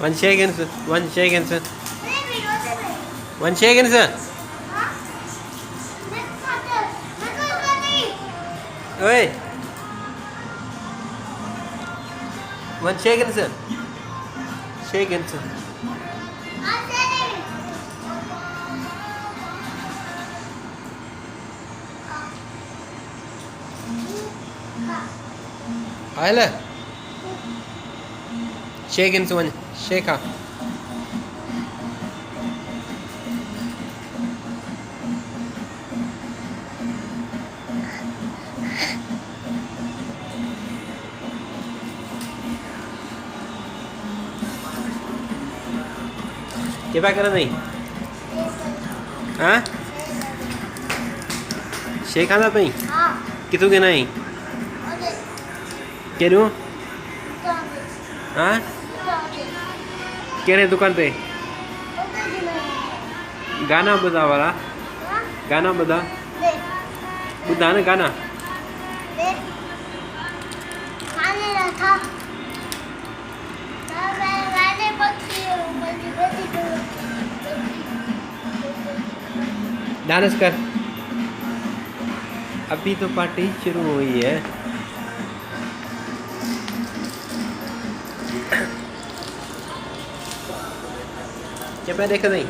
1 seconds. 1 seconds. 1 seconds. Oi. 1 seconds. Seconds. Ayla. Seconds 1. Shake her. Coba kena नहीं हाँ शेख आना पई कितु के नहीं केरू हाँ केड़े दुकान पे गाना बजा वाला गाना बजा बुधा ने गाना डांस कर अभी तो पार्टी शुरू हुई है क्या मैं देखा नहीं